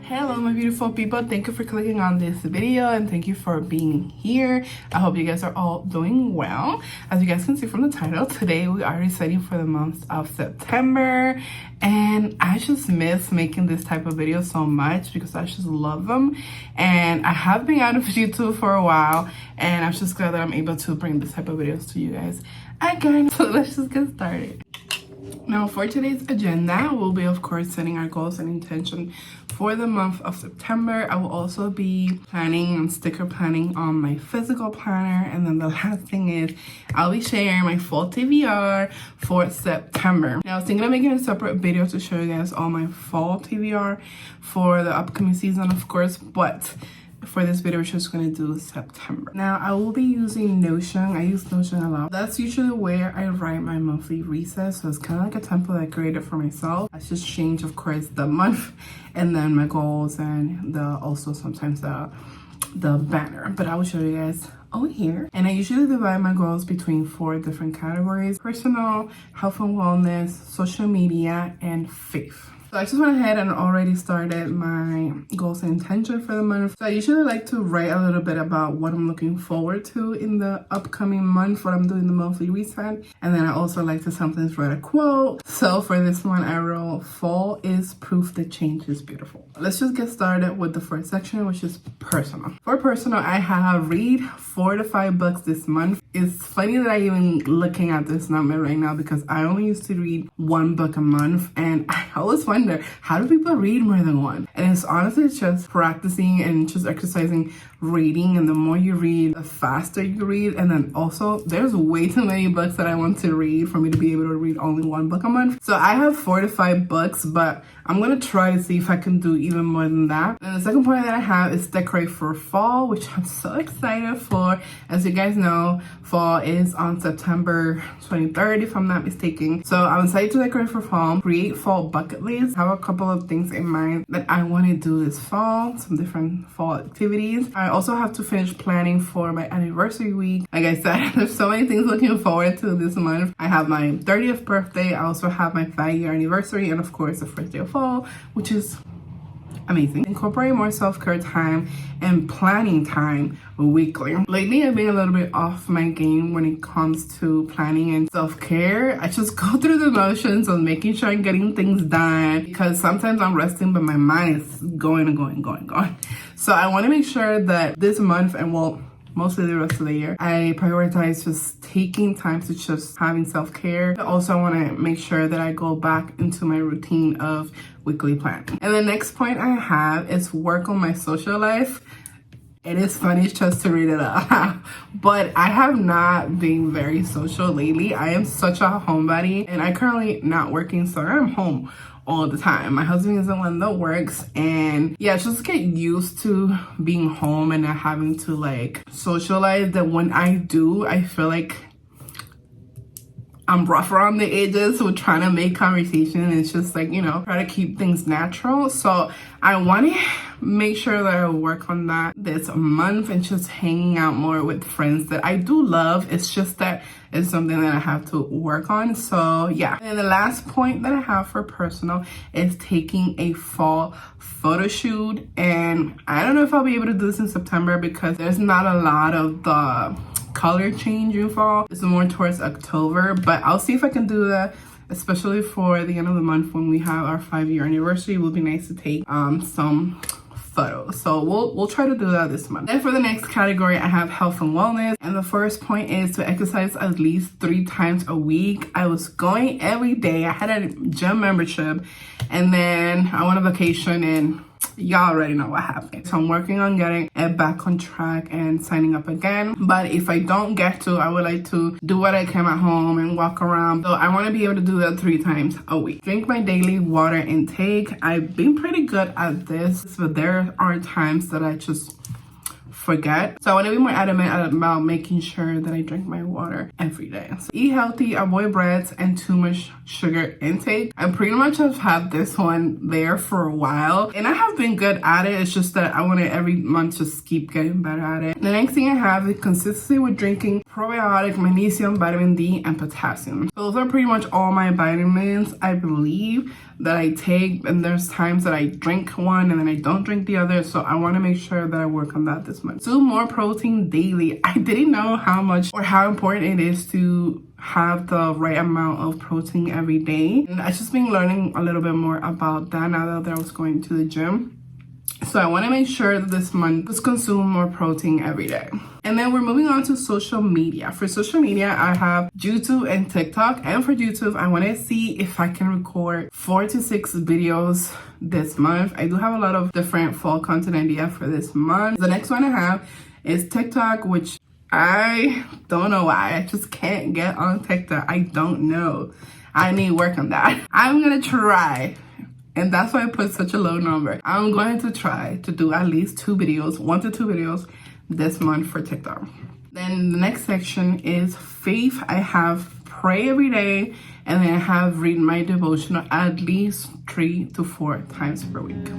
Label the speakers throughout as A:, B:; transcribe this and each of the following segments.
A: Hello my beautiful people, thank you for clicking on this video and thank you for being here. I hope you guys are all doing well. As you guys can see from the title, today we are resetting for the month of September, and I just miss making this type of video so much because I just love them, and I have been out of YouTube for a while, and I'm just glad that I'm able to bring this type of videos to you guys again. So let's just get started. Now for today's agenda, we'll be of course setting our goals and intention for the month of September. I will also be planning and sticker planning on my physical planner, and then the last thing is I'll be sharing my fall TBR for September. Now I was thinking of making a separate video to show you guys all my fall TBR for the upcoming season, of course, but for this video, we're just going to do September. Now, I will be using Notion. I use Notion a lot. That's usually where I write my monthly reset. So it's kind of like a template I created for myself. I just change, of course, the month and then my goals and also sometimes the banner. But I will show you guys over here. And I usually divide my goals between 4 different categories: personal, health and wellness, social media, and faith. So I just went ahead and already started my goals and intention for the month. So I usually like to write a little bit about what I'm looking forward to in the upcoming month, what I'm doing the monthly reset. And then I also like to sometimes write a quote. So for this one, I wrote, "Fall is proof that change is beautiful." Let's just get started with the first section, which is personal. For personal, I have read 4 to 5 books this month. It's funny that I even looking at this number right now because I only used to read 1 book a month, and I always wonder, how do people read more than one? And it's honestly just practicing and just exercising reading, and the more you read, the faster you read. And then also there's way too many books that I want to read for me to be able to read only 1 book a month. So I have 4 to 5 books, but I'm gonna try to see if I can do even more than that. And the second point that I have is decorate for fall, which I'm so excited for. As you guys know, fall is on September 23rd, if I'm not mistaken. So I'm excited to decorate for fall, create fall bucket lists. I have a couple of things in mind that I want to do this fall, some different fall activities. I also have to finish planning for my anniversary week. Like I said, there's so many things looking forward to this month. I have my 30th birthday. I also have my 5-year anniversary, and of course the first day of fall, which is amazing. Incorporate more self-care time and planning time weekly. Lately, I've been a little bit off my game when it comes to planning and self-care. I just go through the motions of making sure I'm getting things done because sometimes I'm resting, but my mind is going and going. So I want to make sure that this month, and well, mostly the rest of the year, I prioritize just taking time to just having self-care. Also, I want to make sure that I go back into my routine of weekly planning. And the next point I have is work on my social life. It is funny just to read it out, but I have not been very social lately. I am such a homebody, and I currently not working, so I'm home all the time. My husband is the one that works, and yeah, just get used to being home and not having to like socialize. That when I do, I feel like I'm rough around the edges with trying to make conversation. It's just like, you know, try to keep things natural. So I want to make sure that I work on that this month and just hanging out more with friends that I do love. It's just that it's something that I have to work on. So yeah. And the last point that I have for personal is taking a fall photo shoot. And I don't know if I'll be able to do this in September because there's not a lot of the color change in fall. It's more towards October, but I'll see if I can do that, especially for the end of the month when we have our 5-year anniversary. It will be nice to take some photos. So we'll try to do that this month. And for the next category, I have health and wellness, and the first point is to exercise at least 3 times a week. I was going every day. I had a gym membership, and then I went on vacation, and y'all already know what happened. So I'm working on getting it back on track and signing up again. But if I don't get to, I would like to do what I can at home and walk around. So I want to be able to do that 3 times a week. Drink my daily water intake. I've been pretty good at this, but there are times that I just forget. So I want to be more adamant about making sure that I drink my water every day. So eat healthy, avoid breads, and too much sugar intake. I pretty much have had this one there for a while, and I have been good at it. It's just that I want to every month just keep getting better at it. The next thing I have is consistency with drinking probiotic, magnesium, vitamin D, and potassium. So those are pretty much all my vitamins, I believe. that I take, and there's times that I drink one and then I don't drink the other. So I want to make sure that I work on that this month. Do more protein daily. I didn't know how much or how important it is to have the right amount of protein every day, and I just been learning a little bit more about that now that I was going to the gym. So I want to make sure that this month let's consume more protein every day. And then we're moving on to social media. For social media, I have YouTube and TikTok. And for YouTube, I want to see if I can record 4 to 6 videos this month. I do have a lot of different fall content idea for this month. The next one I have is TikTok, which I don't know why. I just can't get on TikTok. I don't know. I need work on that. I'm going to try. And that's why I put such a low number. I'm going to try to do at least 2 videos, 1 to 2 videos this month for TikTok. Then the next section is faith. I have pray every day, and then I have read my devotional at least 3 to 4 times per week.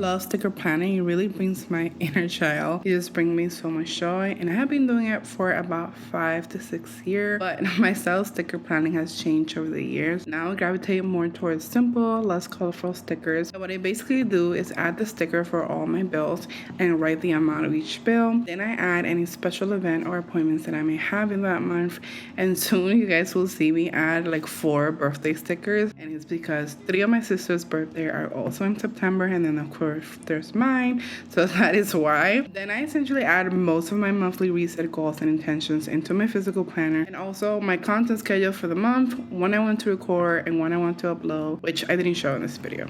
A: Love sticker planning. It really brings my inner child. It just brings me so much joy, and I have been doing it for about 5 to 6 years, but my style of sticker planning has changed over the years. Now I gravitate more towards simple, less colorful stickers. So what I basically do is add the sticker for all my bills and write the amount of each bill. Then I add any special event or appointments that I may have in that month, and soon you guys will see me add like 4 birthday stickers, and it's because 3 of my sister's birthday are also in September, and then of course there's mine, so that is why. Then I essentially add most of my monthly reset goals and intentions into my physical planner, and also my content schedule for the month, when I want to record and when I want to upload, which I didn't show in this video.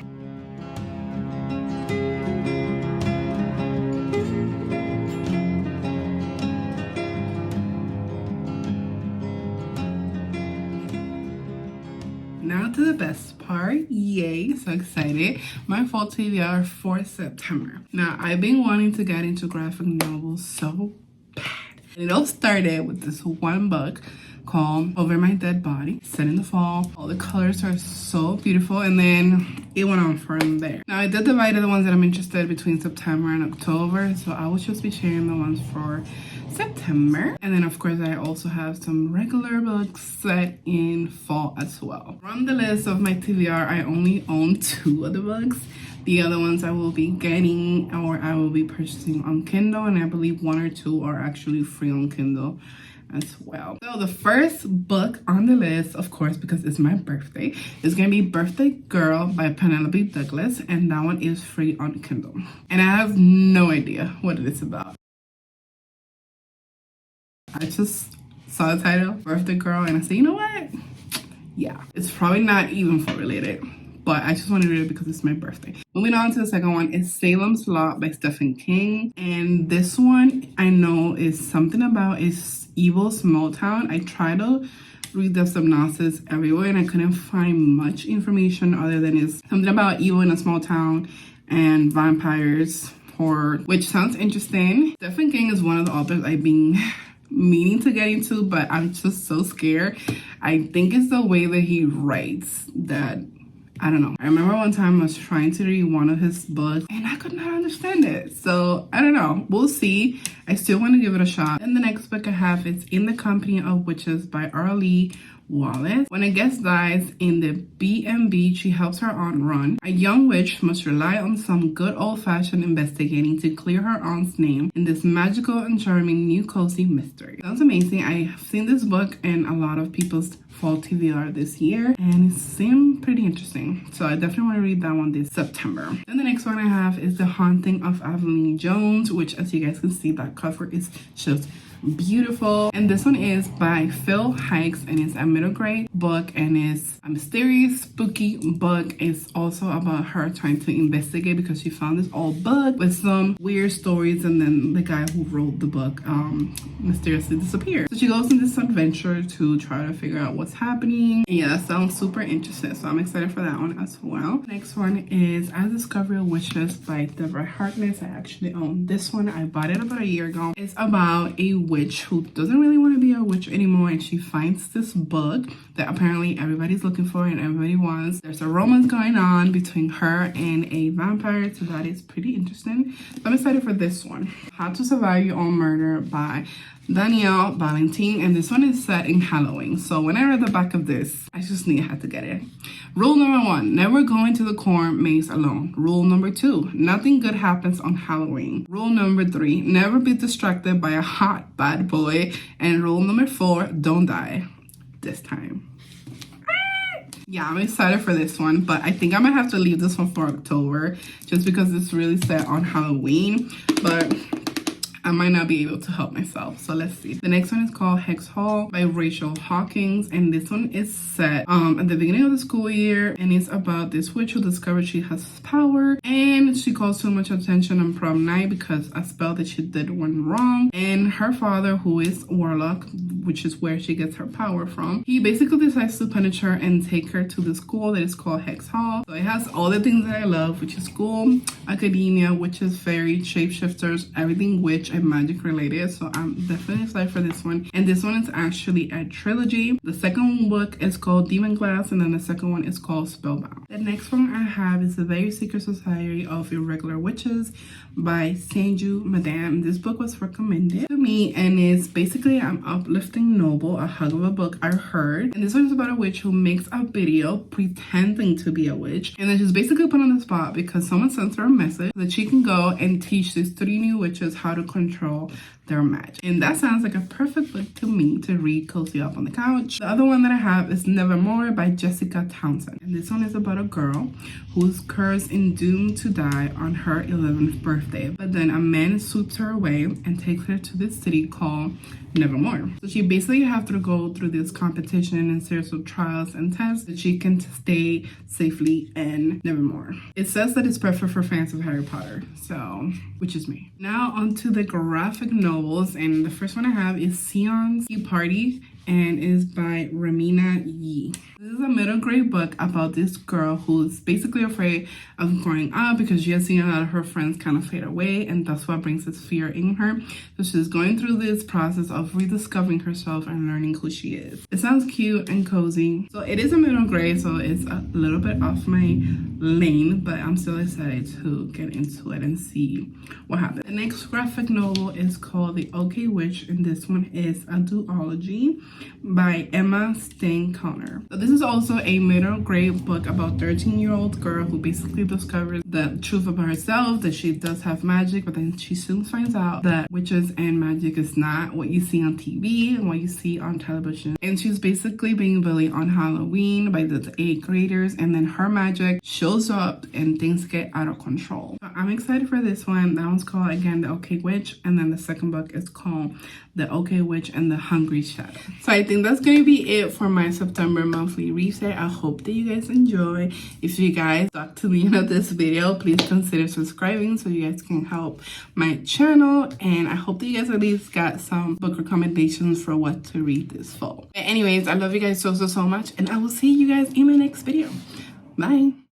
A: Now to the best part. Yay, so excited. My Fall TBR for September. Now, I've been wanting to get into graphic novels so bad. And it all started with this one book called Over My Dead Body, set in the fall. All the colors are so beautiful, and then it went on from there. Now, I did divide the ones that I'm interested in between September and October, so I will just be sharing the ones for September. And then of course I also have some regular books set in fall as well. From the list of my TBR, I only own 2 of the books. The other ones I will be getting or I will be purchasing on Kindle, and I believe 1 or 2 are actually free on Kindle as well. So the first book on the list, of course, because it's my birthday, is gonna be Birthday Girl by Penelope Douglas, and that one is free on Kindle. And I have no idea what it is about. I just saw the title, Birthday Girl, and I said, you know what? Yeah, it's probably not even fall related, but I just want to read it because it's my birthday. Moving on to the second one is Salem's Lot by Stephen King. And this one I know is something about is evil small town. I tried to read the synopsis everywhere and I couldn't find much information other than it's something about evil in a small town and vampires, horror, which sounds interesting. Stephen King is one of the authors I've been meaning to get into, but I'm just so scared. I think it's the way that he writes that, I don't know. I remember one time I was trying to read one of his books and I could not understand it. So I don't know. We'll see. I still want to give it a shot. And the next book I have is In the Company of Witches by Arlie Wallace. When a guest dies in the B&B she helps her aunt run, a young witch must rely on some good old-fashioned investigating to clear her aunt's name in this magical and charming new cozy mystery. Sounds amazing. I've seen this book in a lot of people's Fall TBR this year, and it seemed pretty interesting. So I definitely want to read that one this September. And the next one I have is The Haunting of Evelyn Jones, which, as you guys can see, that cover is just beautiful. And this one is by Phil Hikes, and it's a middle grade book, and it's a mysterious, spooky book. It's also about her trying to investigate because she found this old book with some weird stories, and then the guy who wrote the book mysteriously disappeared. So she goes on this adventure to try to figure out what's happening. And yeah, that sounds super interesting, so I'm excited for that one as well. Next one is As Discovery of Witches by Deborah Harkness. I actually own this one. I bought it about a year ago. It's about a witch who doesn't really want to be a witch anymore, and she finds this book that apparently everybody's looking for and everybody wants. There's a romance going on between her and a vampire, so that is pretty interesting. So I'm excited for this one. How to Survive Your Own Murder by Danielle Valentine, and this one is set in Halloween. So when I read the back of this, I just knew I had to get it. Rule number 1, never go into the corn maze alone. Rule number 2, nothing good happens on Halloween. Rule number 3, never be distracted by a hot bad boy. And rule number 4, don't die this time. Yeah, I'm excited for this one, but I think I might have to leave this one for October just because it's really set on Halloween, but I might not be able to help myself. So let's see. The next one is called Hex Hall by Rachel Hawkins, and this one is set at the beginning of the school year, and it's about this witch who discovers she has power, and she calls too much attention on prom night because a spell that she did went wrong, and her father, who is Warlock, which is where she gets her power from, he basically decides to punish her and take her to the school that is called Hex Hall. So it has all the things that I love, which is school, academia, witches, fairy, shapeshifters, everything witch and magic related. So I'm definitely excited for this one, and this one is actually a trilogy. The second book is called Demon Glass, and then the second one is called Spellbound. The next one I have is The Very Secret Society of Irregular Witches by Sanju Madame. This book was recommended to me, and it's basically an uplifting novel, a hug of a book I heard. And this one is about a witch who makes a video pretending to be a witch, and then she's basically put on the spot because someone sends her a message that she can go and teach these 3 new witches how to control their magic. And that sounds like a perfect book to me to read cozy up on the couch. The other one that I have is Nevermore by Jessica Townsend, and this one is about a girl who's cursed and doomed to die on her 11th birthday, but then a man sweeps her away and takes her to this city called Nevermore. So she basically have to go through this competition and series of trials and tests that she can stay safely in Nevermore. It says that it's perfect for fans of Harry Potter, so, which is me. Now onto the graphic novels, and the first one I have is Sion's Tea Party, and is by Ramina Yi. This is a middle grade book about this girl who's basically afraid of growing up because she has seen a lot of her friends kind of fade away, and that's what brings this fear in her. So she's going through this process of rediscovering herself and learning who she is. It sounds cute and cozy. So it is a middle grade, so it's a little bit off my lane, but I'm still excited to get into it and see what happens. The next graphic novel is called The OK Witch, and this one is a duology by Emma Stein Connor. So this is also a middle grade book about 13-year-old girl who basically discovers the truth about herself, that she does have magic, but then she soon finds out that witches and magic is not what you see on TV and what you see on television. And she's basically being bullied on Halloween by the 8th graders, and then her magic shows up and things get out of control. So I'm excited for this one. That one's called, again, The OK Witch, and then the second book is called The OK Witch and the Hungry Shadow. So I think that's going to be it for my September monthly reset. I hope that you guys enjoy. If you guys stuck to the end of this video, please consider subscribing so you guys can help my channel. And I hope that you guys at least got some book recommendations for what to read this fall. But anyways, I love you guys so much, and I will see you guys in my next video. Bye.